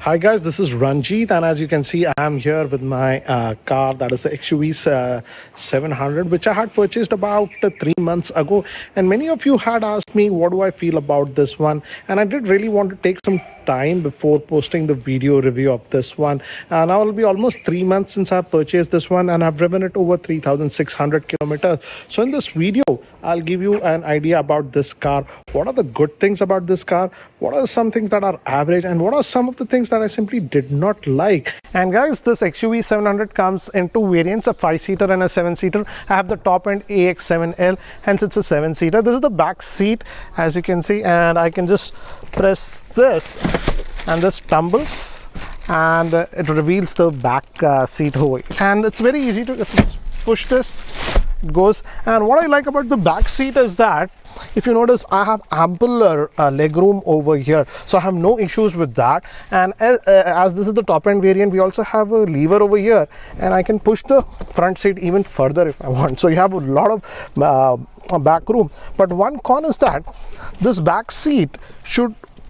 Hi guys, this is Ranjit, and as you can see, I am here with my car, that is the XUV 700, which I had purchased about 3 months ago. And many of you had asked me what do I feel about this one, and I did really want to take some time before posting the video review of this one. Now it will be almost 3 months since I purchased this one, and I've driven it over 3,600 kilometers. So in this video, I'll give you an idea about this car. What are the good things about this car? What are some things that are average, and what are some of the things that I simply did not like? And guys, this XUV 700 comes in two variants, a 5-seater and a 7-seater. I have the top end AX7L, hence it's a 7-seater. This is the back seat, as you can see, and I can just press this and this tumbles and it reveals the back seat over here. And it's very easy to push this, it goes. And what I like about the back seat is that if you notice, I have ample leg room over here, so I have no issues with that. And as this is the top end variant, we also have a lever over here, and I can push the front seat even further if I want. So you have a lot of back room. But one con is that this back seat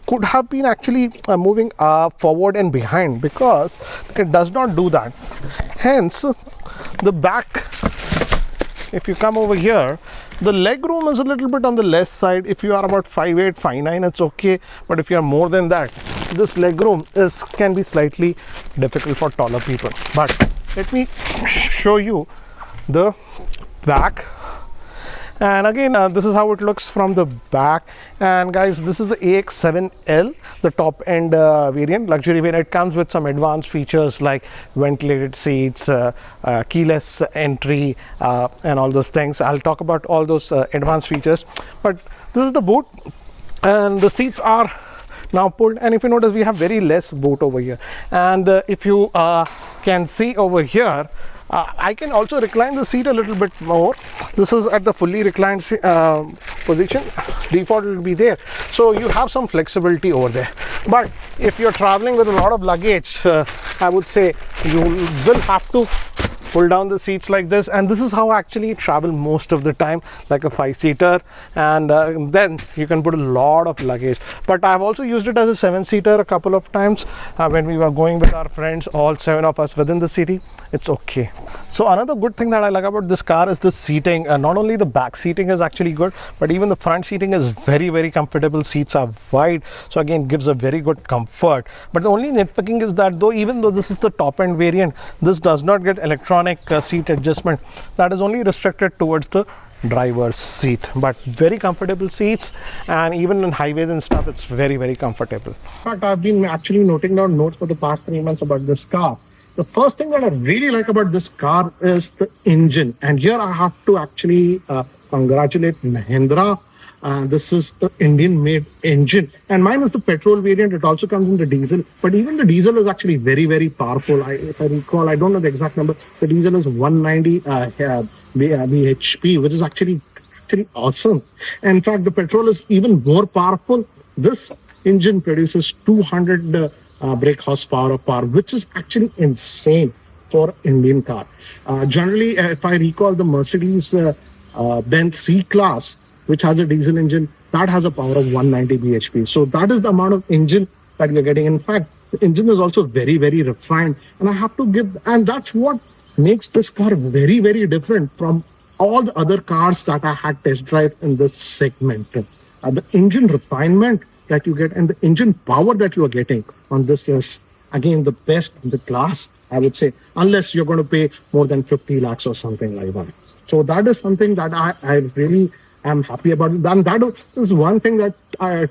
could have been actually moving forward and behind, because it does not do that. Hence the back, if you come over here, the leg room is a little bit on the less side. If you are about 5'8", 5'9", it's okay. But if you are more than that, this leg room can be slightly difficult for taller people. But let me show you the back. And again, this is how it looks from the back. And guys, this is the AX7L, the top end variant, luxury variant. It comes with some advanced features like ventilated seats, keyless entry, and all those things. I'll talk about all those advanced features. But this is the boot, and the seats are now pulled. And if you notice, we have very less boot over here. And if you can see over here, I can also recline the seat a little bit more. This is at the fully reclined position. Default will be there, so you have some flexibility over there. But if you're traveling with a lot of luggage, I would say you will have to pull down the seats like this. And this is how I actually travel most of the time, like a 5-seater, and then you can put a lot of luggage. But I've also used it as a 7-seater a couple of times when we were going with our friends, all 7 of us within the city. It's okay. So another good thing that I like about this car is the seating. Not only the back seating is actually good, but even the front seating is very comfortable. Seats are wide, so again gives a very good comfort. But the only nitpicking is that even though this is the top end variant, this does not get electronic seat adjustment. That is only restricted towards the driver's seat. But very comfortable seats, and even in highways and stuff, it's very comfortable. In fact, I've been actually noting down notes for the past 3 months about this car. The first thing that I really like about this car is the engine, and here I have to actually congratulate Mahindra. This is the Indian-made engine, and mine is the petrol variant. It also comes in the diesel, but even the diesel is actually very powerful. If I recall, I don't know the exact number. The diesel is 190 bhp, which is actually awesome. And in fact, the petrol is even more powerful. This engine produces 200 brake horsepower of power, which is actually insane for Indian car. Generally, if I recall, the Mercedes Benz C-Class, which has a diesel engine, that has a power of 190 bhp. So that is the amount of engine that you're getting. In fact, the engine is also very refined, and I have to and that's what makes this car very different from all the other cars that I had test drive in this segment. The engine refinement that you get and the engine power that you are getting on this is again the best in the class, I would say, unless you're going to pay more than 50 lakhs or something like that. So that is something that I really am happy about it. And that is one thing that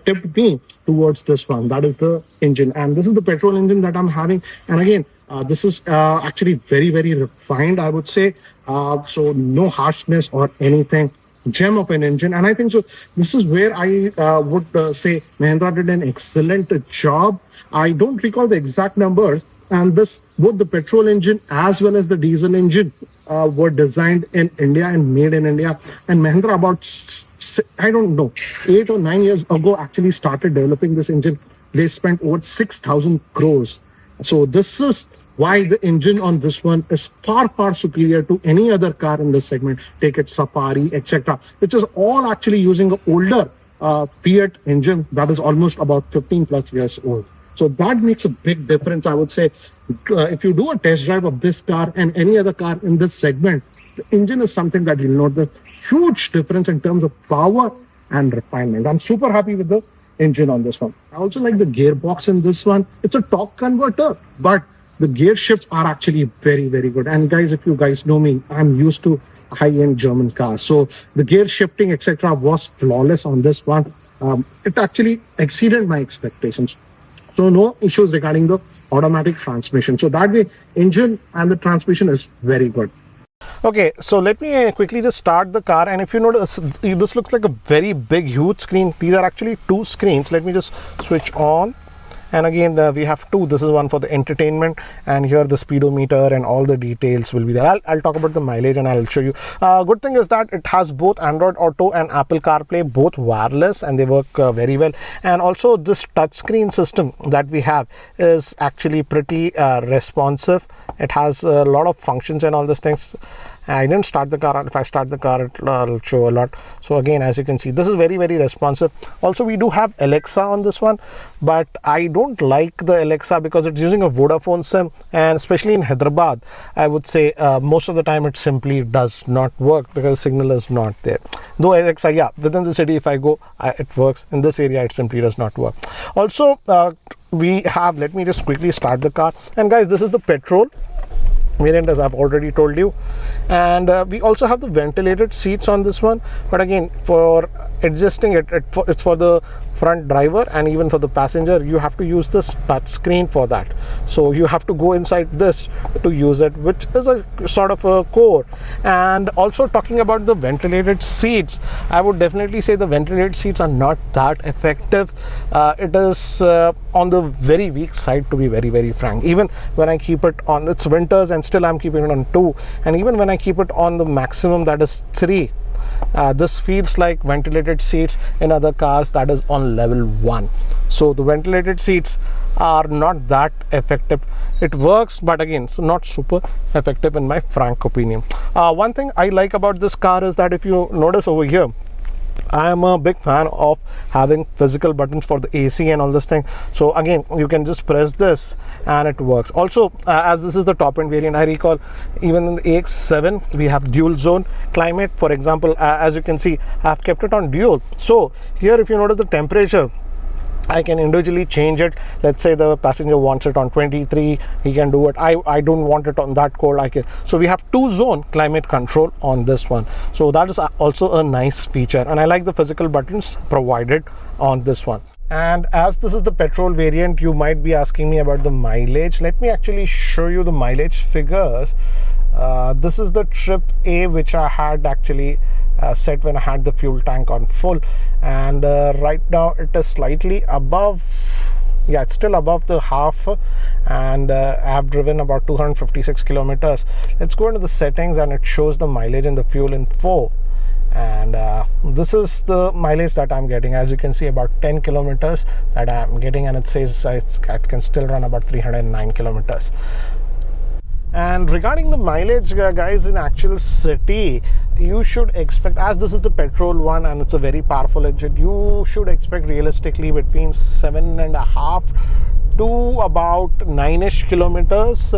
tipped me towards this one. That is the engine, and this is the petrol engine that I'm having. And again, this is actually very refined, I would say. So no harshness or anything. Gem of an engine. And I think so this is where I would say Mahindra did an excellent job. I don't recall the exact numbers, and both the petrol engine as well as the diesel engine were designed in India and made in India. And Mahindra about 8 or 9 years ago actually started developing this engine. They spent over 6,000 crores. So this is why the engine on this one is far superior to any other car in this segment. Take it Safari, etc., which is all actually using an older Fiat engine that is almost about 15+ years old. So that makes a big difference, I would say. If you do a test drive of this car and any other car in this segment, the engine is something that you'll note the huge difference in terms of power and refinement. I'm super happy with the engine on this one. I also like the gearbox in this one. It's a torque converter, but the gear shifts are actually very, very good. And guys, if you guys know me, I'm used to high-end German cars. So the gear shifting, etc., was flawless on this one. It actually exceeded my expectations. So no issues regarding the automatic transmission. So that way, engine and the transmission is very good. Okay, so let me quickly just start the car, and if you notice, this looks like a very big, huge screen. These are actually two screens. Let me just switch on. And again, we have two. This is one for the entertainment, and here the speedometer and all the details will be there. I'll talk about the mileage and I'll show you. Good thing is that it has both Android Auto and Apple CarPlay, both wireless, and they work very well. And also this touchscreen system that we have is actually pretty responsive. It has a lot of functions and all these things. I didn't start the car. If I start the car, it'll show a lot. So again, as you can see, this is very, very responsive. Also, we do have Alexa on this one, but I don't like the Alexa because it's using a Vodafone SIM, and especially in Hyderabad, I would say most of the time it simply does not work because signal is not there. Though Alexa, yeah, within the city, if I go, it works. In this area, it simply does not work. Also, we have, let me just quickly start the car. And guys, this is the petrol variant, as I've already told you, and we also have the ventilated seats on this one, but again, for adjusting it's for the front driver and even for the passenger, you have to use this touch screen for that. So you have to go inside this to use it, which is a sort of a core. And also, talking about the ventilated seats, I would definitely say the ventilated seats are not that effective. It is on the very weak side, to be very, very frank. Even when I keep it on, it's winters and still I'm keeping it on 2, and even when I keep it on the maximum, that is 3, this feels like ventilated seats in other cars that is on level 1. So the ventilated seats are not that effective. It works, but again, so not super effective in my frank opinion. One thing I like about this car is that if you notice over here, I am a big fan of having physical buttons for the AC and all this thing. So again, you can just press this and it works. Also, as this is the top end variant, I recall even in the AX7 we have dual zone climate. For example, as you can see, I have kept it on dual. So here, if you notice the temperature, I can individually change it. Let's say the passenger wants it on 23, he can do it. I don't want it on that cold. So we have 2-zone climate control on this one. So that is also a nice feature, and I like the physical buttons provided on this one. And as this is the petrol variant, you might be asking me about the mileage. Let me actually show you the mileage figures. This is the trip A, which I had actually set when I had the fuel tank on full, and right now it is slightly above, yeah, it's still above the half, and I have driven about 256 kilometers. Let's go into the settings, and it shows the mileage and the fuel info, and this is the mileage that I'm getting. As you can see, about 10 kilometers that I'm getting, and it says I can still run about 309 kilometers. And regarding the mileage, guys, in actual city, you should expect, as this is the petrol one and it's a very powerful engine, you should expect realistically between 7.5 to about 9ish kilometers.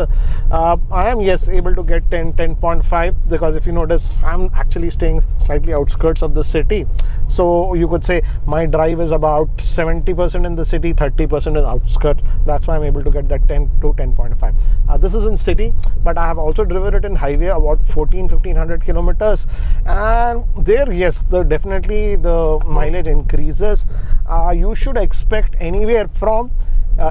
I am, yes, able to get 10.5, because if you notice, I'm actually staying slightly outskirts of the city. So you could say my drive is about 70% in the city, 30% in outskirts. That's why I'm able to get that 10 to 10.5. This is in city, but I have also driven it in highway about 1500 kilometers, and there, yes, definitely the mileage increases. You should expect anywhere from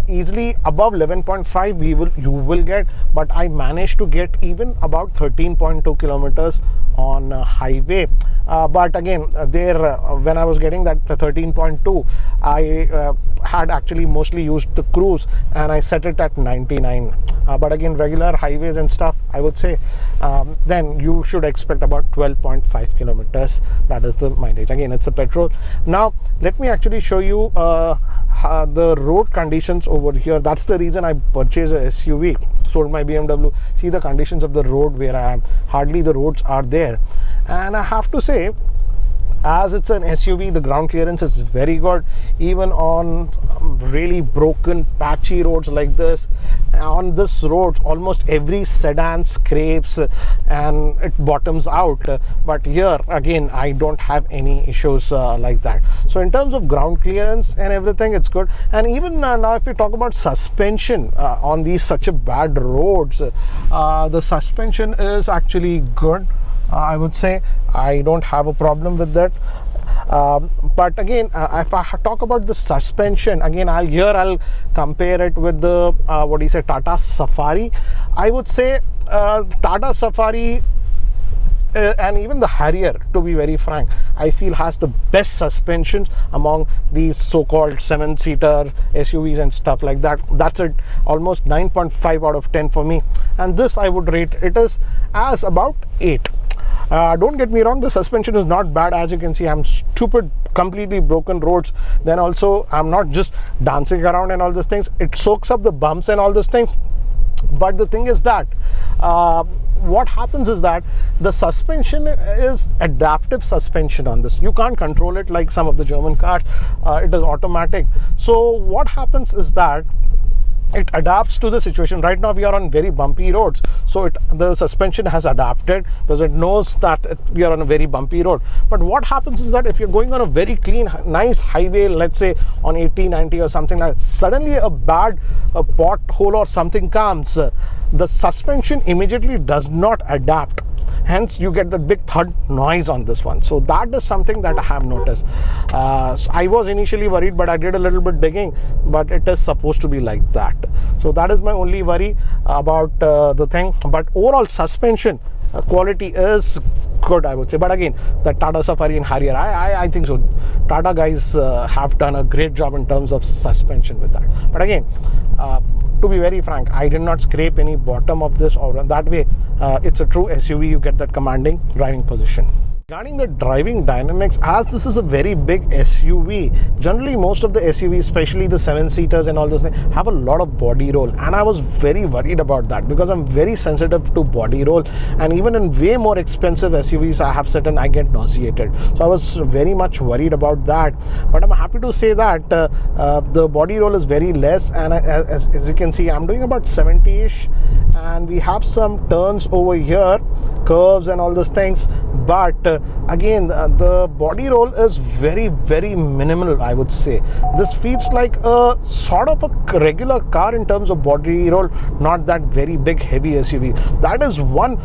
easily above 11.5 you will get, but I managed to get even about 13.2 kilometers on highway. But again, when I was getting that 13.2, I had actually mostly used the cruise, and I set it at 99. But again, regular highways and stuff, I would say then you should expect about 12.5 kilometers. That is the mileage. Again, it's a petrol. Now let me actually show you the road conditions over here. That's the reason I purchased a SUV, sold my BMW. See the conditions of the road where I am. Hardly the roads are there, and I have to say as it's an SUV, the ground clearance is very good, even on really broken patchy roads like this. On this road almost every sedan scrapes and it bottoms out, but here again I don't have any issues like that. So in terms of ground clearance and everything, it's good. And even now if we talk about suspension on these such a bad roads, the suspension is actually good. I would say I don't have a problem with that. But again, if I talk about the suspension, again I'll compare it with the Tata Safari. I would say Tata Safari and even the Harrier, to be very frank, I feel has the best suspensions among these so-called 7-seater SUVs and stuff like that. That's it, almost 9.5 out of 10 for me, and this I would rate it as about 8. Don't get me wrong, the suspension is not bad. As you can see, I'm stupid, completely broken roads. Then also, I'm not just dancing around and all these things. It soaks up the bumps and all these things. But the thing is that what happens is that the suspension is adaptive suspension on this. You can't control it like some of the German cars. It is automatic. So what happens is that it adapts to the situation. Right now we are on very bumpy roads, so the suspension has adapted because it knows that we are on a very bumpy road. But what happens is that if you're going on a very clean, nice highway, let's say on 80, 90 or something like that, suddenly a pothole or something comes, the suspension immediately does not adapt. Hence you get the big thud noise on this one. So that is something that I have noticed. So I was initially worried, but I did a little bit digging, but it is supposed to be like that. So that is my only worry about the thing. But overall suspension quality is good, I would say. But again, the Tata Safari and Harrier, I think so. Tata guys have done a great job in terms of suspension with that. But again, to be very frank, I did not scrape any bottom of this, or that way it's a true SUV. You get that commanding driving position. Regarding the driving dynamics, as this is a very big SUV, generally most of the SUVs, especially the 7-seaters and all those things, have a lot of body roll, and I was very worried about that because I'm very sensitive to body roll, and even in way more expensive SUVs I have certain I get nauseated. So I was very much worried about that, but I'm happy to say that the body roll is very less, and as you can see, I'm doing about 70-ish, and we have some turns over here, curves and all those things, but again the body roll is very, very minimal, I would say. This feels like a sort of a regular car in terms of body roll, not that very big heavy SUV. That is one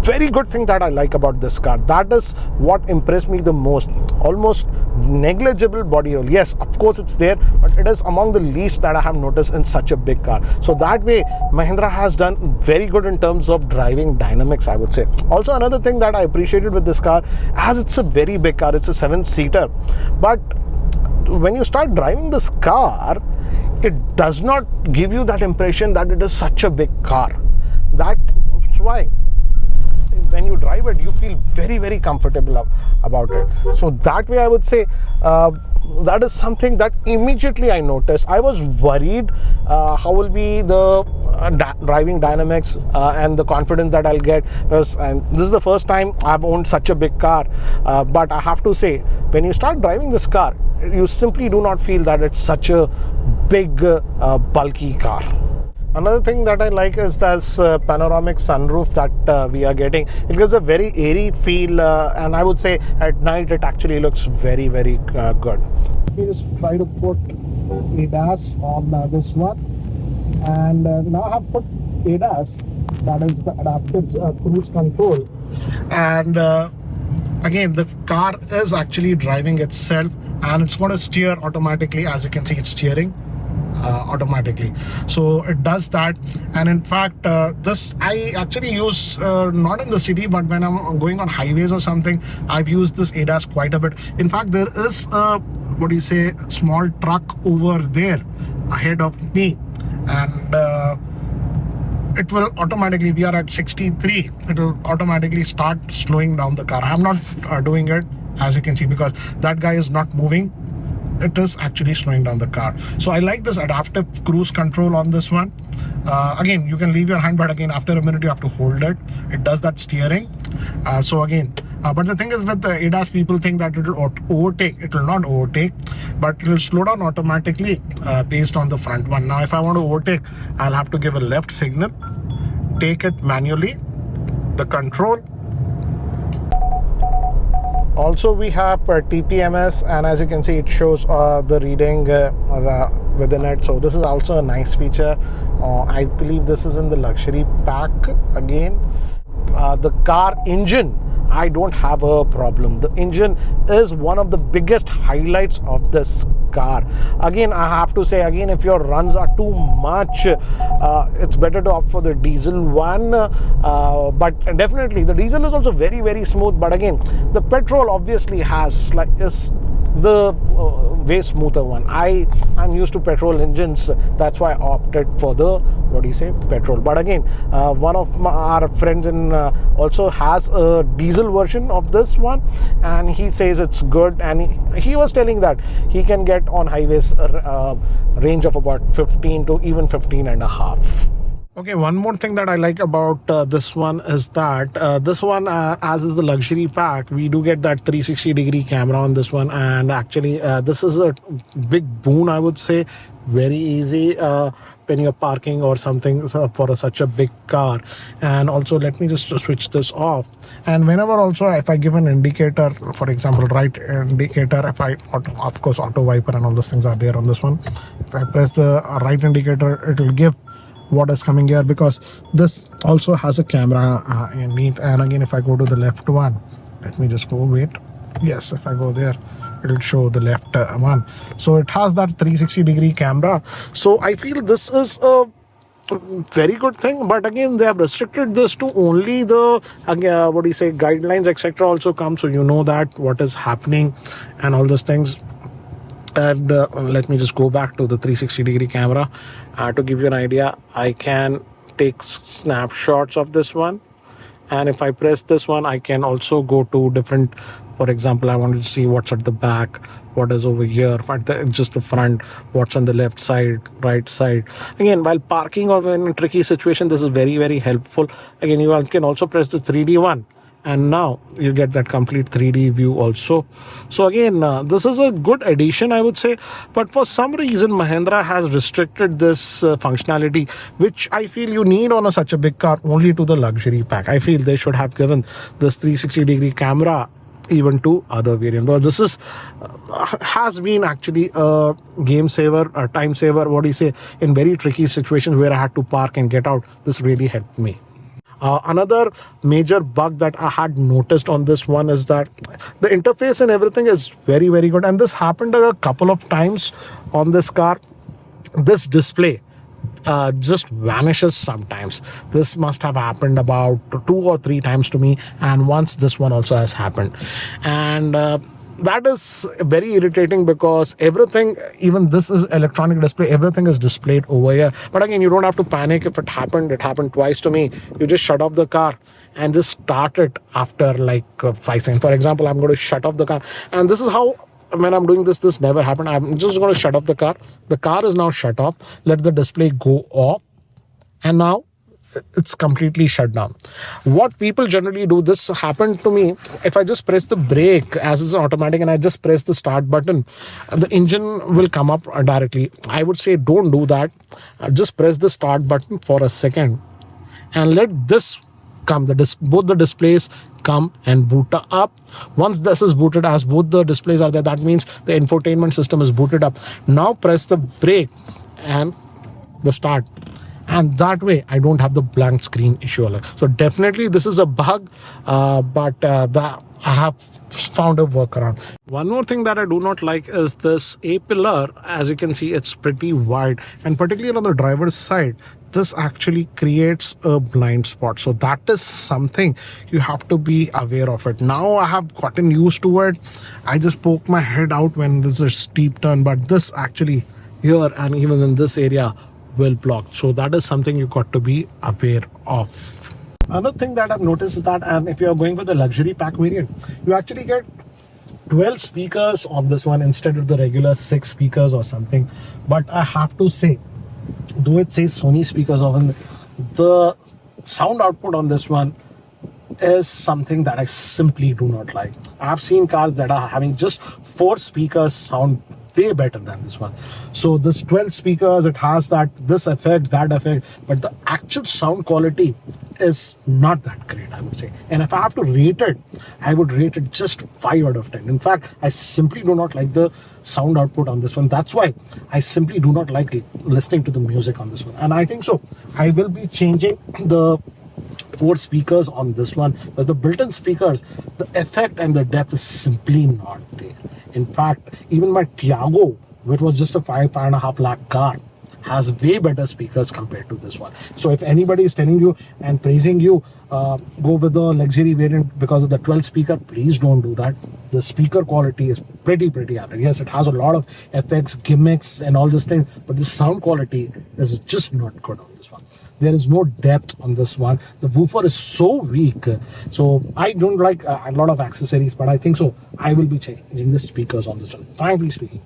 very good thing that I like about this car. That is what impressed me the most. Almost negligible body roll. Yes, of course it's there, but it is among the least that I have noticed in such a big car. So that way Mahindra has done very good in terms of driving dynamics, I would say. Also, another thing that I appreciated with this car, as it's a very big car, it's a 7-seater, but when you start driving this car, it does not give you that impression that it is such a big car. That's why when you drive it, you feel very, very comfortable about it. So that way I would say that is something that immediately I noticed. I was worried how will be the driving dynamics and the confidence that I'll get, because this is the first time I've owned such a big car, but I have to say, when you start driving this car, you simply do not feel that it's such a big bulky car. Another thing that I like is this panoramic sunroof that we are getting. It gives a very airy feel, and I would say at night it actually looks very, very good. We just try to put ADAS on this one, and now I have put ADAS, that is the adaptive cruise control, and again the car is actually driving itself, and it's going to steer automatically. As you can see, it's steering automatically, so it does that. And in fact this I actually use not in the city, but when I'm going on highways or something, I've used this ADAS quite a bit. In fact, there is a small truck over there ahead of me, and it will automatically, we are at 63, it will automatically start slowing down the car. I'm not doing it, as you can see, because that guy is not moving. It is actually slowing down the car. So I like this adaptive cruise control on this one. Again, you can leave your hand, but again after a minute you have to hold it. It does that steering. So again, But the thing is with the ADAS, people think that it will overtake. It will not overtake, but it will slow down automatically based on the front one. Now, if I want to overtake, I'll have to give a left signal, take it manually, the control. Also, we have TPMS, and as you can see, it shows the reading within it. So this is also a nice feature. I believe this is in the luxury pack again. The car engine, I don't have a problem. The engine is one of the biggest highlights of this car. Again, I have to say again, if your runs are too much, it's better to opt for the diesel one. But definitely the diesel is also very smooth. But again, the petrol obviously has is the way smoother one. I'm used to petrol engines, that's why I opted for the petrol. But again, one of our friends in also has a diesel version of this one, and he says it's good, and he was telling that he can get on highways range of about 15 to even 15 and a half. Okay, one more thing that I like about this one is that this one, as is the luxury pack, we do get that 360-degree camera on this one, and actually this is a big boon, I would say. Very easy when you're parking or something for such a big car. And also, let me just switch this off. And whenever also, if I give an indicator, for example, right indicator, if I, of course, auto wiper and all those things are there on this one. If I press the right indicator, it will give what is coming here, because this also has a camera in it. And again, if I go to the left one, let me just go, wait, yes, if I go there, it will show the left one. So it has that 360-degree camera. So I feel this is a very good thing. But again, they have restricted this to only the guidelines, etc. also come, so you know that what is happening and all those things. And let me just go back to the 360-degree camera to give you an idea. I can take snapshots of this one, and if I press this one, I can also go to different, for example, I wanted to see what's at the back, what is over here, just the front, what's on the left side, right side. Again, while parking or in a tricky situation, this is very helpful. Again, you can also press the 3D one, and now you get that complete 3D view also. So again, this is a good addition, I would say. But for some reason, Mahindra has restricted this functionality, which I feel you need on such a big car, only to the luxury pack. I feel they should have given this 360-degree camera even to other variants. But this is has been actually a game saver, a time saver, in very tricky situations where I had to park and get out. This really helped me. Another major bug that I had noticed on this one is that the interface and everything is very good, and this happened a couple of times on this car. This display just vanishes sometimes. This must have happened about 2 or 3 times to me, and once this one also has happened. And that is very irritating, because everything, even this is electronic display, everything is displayed over here. But again, you don't have to panic if it happened twice to me. You just shut off the car and just start it after like 5 seconds. For example, I'm going to shut off the car, and this is how, when I'm doing this never happened. I'm just going to shut off the car. The car is now shut off. Let the display go off, and now it's completely shut down. What people generally do, this happened to me, if I just press the brake, as is automatic, and I just press the start button, the engine will come up directly. I would say don't do that. Just press the start button for a second and let this come, both the displays come and boot up. Once this is booted, as both the displays are there, that means the infotainment system is booted up. Now press the brake and the start, and that way I don't have the blank screen issue. So definitely this is a bug, but I have found a workaround. One more thing that I do not like is this A-pillar. As you can see, it's pretty wide, and particularly on the driver's side, this actually creates a blind spot. So that is something you have to be aware of it. Now I have gotten used to it. I just poke my head out when this is a steep turn, but this actually here and even in this area will block. So that is something you got to be aware of. Another thing that I've noticed is that, and if you're going with the luxury pack variant, you actually get 12 speakers on this one instead of the regular 6 speakers or something. But I have to say, though it says Sony speakers, often the sound output on this one is something that I simply do not like. I've seen cars that are having just 4 speakers sound way better than this one. So this 12 speakers, it has this effect, that effect, but the actual sound quality is not that great, I would say. And if I have to rate it, I would rate it just 5 out of 10. In fact, I simply do not like the sound output on this one. That's why I simply do not like listening to the music on this one. And I think so I will be changing the 4 speakers on this one, but the built-in speakers, the effect and the depth is simply not there. In fact, even my Tiago, which was just a 5.5 lakh car, has way better speakers compared to this one. So if anybody is telling you and praising you, go with the luxury variant because of the 12 speaker, please don't do that. The speaker quality is pretty average. Yes, it has a lot of effects, gimmicks and all these things, but the sound quality is just not good on this one. There is no depth on this one. The woofer is so weak. So I don't like a lot of accessories, but I think so I will be changing the speakers on this one. Frankly speaking,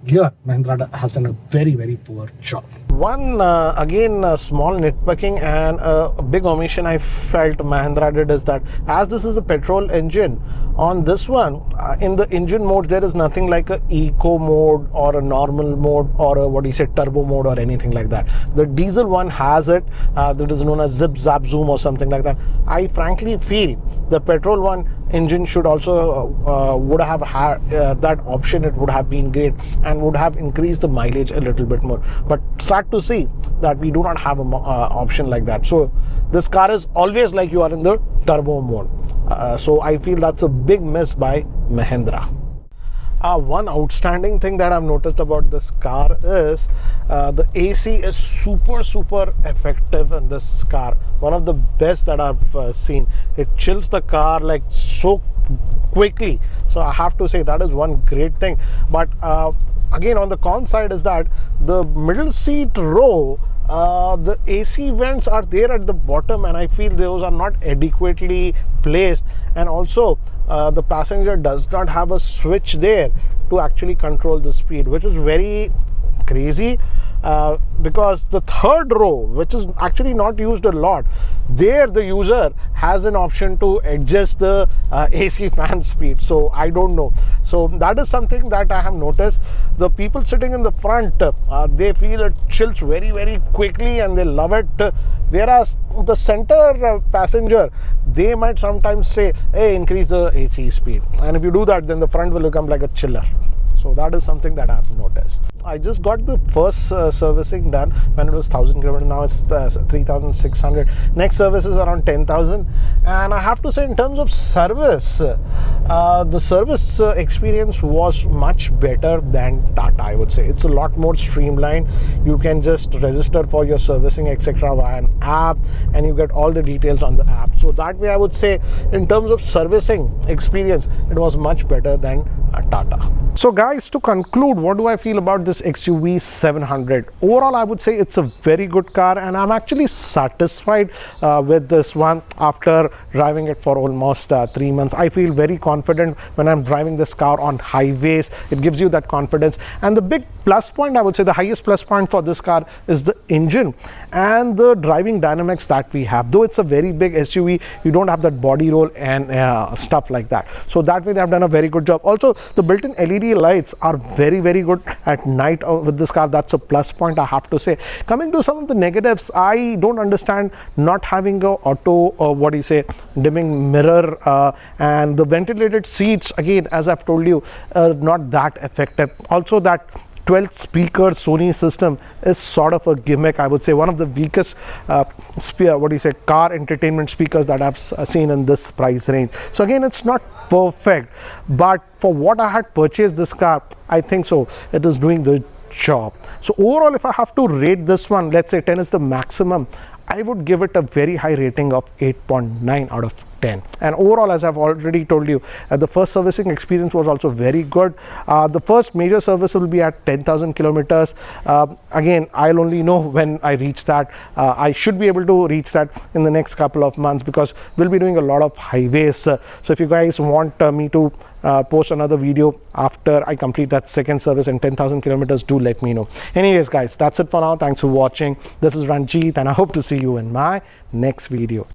here Mahindra has done a very poor job. One again small nitpicking and a big omission I felt Mahindra did is that as this is a petrol engine, on this one in the engine mode there is nothing like a eco mode or a normal mode or a turbo mode or anything like that. The diesel one has it, that is known as zip zap zoom or something like that. I frankly feel the petrol one engine should also would have had that option. It would have been great and would have increased the mileage a little bit more, but sad to see that we do not have an option like that. So this car is always like you are in the turbo mode. So I feel that's a big miss by Mahindra. One outstanding thing that I've noticed about this car is the AC is super effective in this car. One of the best that I've seen. It chills the car like so quickly. So I have to say that is one great thing. But again, on the con side is that the middle seat row, the AC vents are there at the bottom and I feel those are not adequately placed, and also the passenger does not have a switch there to actually control the speed, which is very crazy. Because the third row, which is actually not used a lot, there the user has an option to adjust the AC fan speed. So I don't know. So that is something that I have noticed. The people sitting in the front, they feel it chills very quickly and they love it. Whereas the center passenger, they might sometimes say, hey, increase the AC speed. And if you do that, then the front will become like a chiller. So that is something that I have noticed. I just got the first servicing done when it was 1,000 kilometers. Now it's 3,600. Next service is around 10,000. And I have to say, in terms of service, the service experience was much better than Tata, I would say. It's a lot more streamlined. You can just register for your servicing, etc. via an app, and you get all the details on the app. So that way, I would say, in terms of servicing experience, it was much better than Tata. So guys, to conclude, what do I feel about this XUV 700? Overall, I would say it's a very good car and I'm actually satisfied with this one after driving it for almost 3 months. I feel very confident when I'm driving this car on highways. It gives you that confidence. And the big plus point, I would say the highest plus point for this car is the engine and the driving dynamics that we have. Though it's a very big SUV, you don't have that body roll and stuff like that. So that way they have done a very good job. Also, the built-in LED lights are very good at night with this car. That's a plus point, I have to say. Coming to some of the negatives, I don't understand not having a auto dimming mirror, and the ventilated seats, again, as I've told you, not that effective. Also, that 12 speaker Sony system is sort of a gimmick, I would say. One of the weakest car entertainment speakers that I've seen in this price range. So again, it's not perfect, but for what I had purchased this car, I think so it is doing the job. So overall, if I have to rate this one, let's say 10 is the maximum, I would give it a very high rating of 8.9 out of 10. And overall, as I've already told you, the first servicing experience was also very good. The first major service will be at 10,000 kilometers. Again, I'll only know when I reach that. I should be able to reach that in the next couple of months because we'll be doing a lot of highways. So if you guys want me to post another video after I complete that second service in 10,000 kilometers, do let me know. Anyways, guys, that's it for now. Thanks for watching. This is Ranjit and I hope to see you in my next video.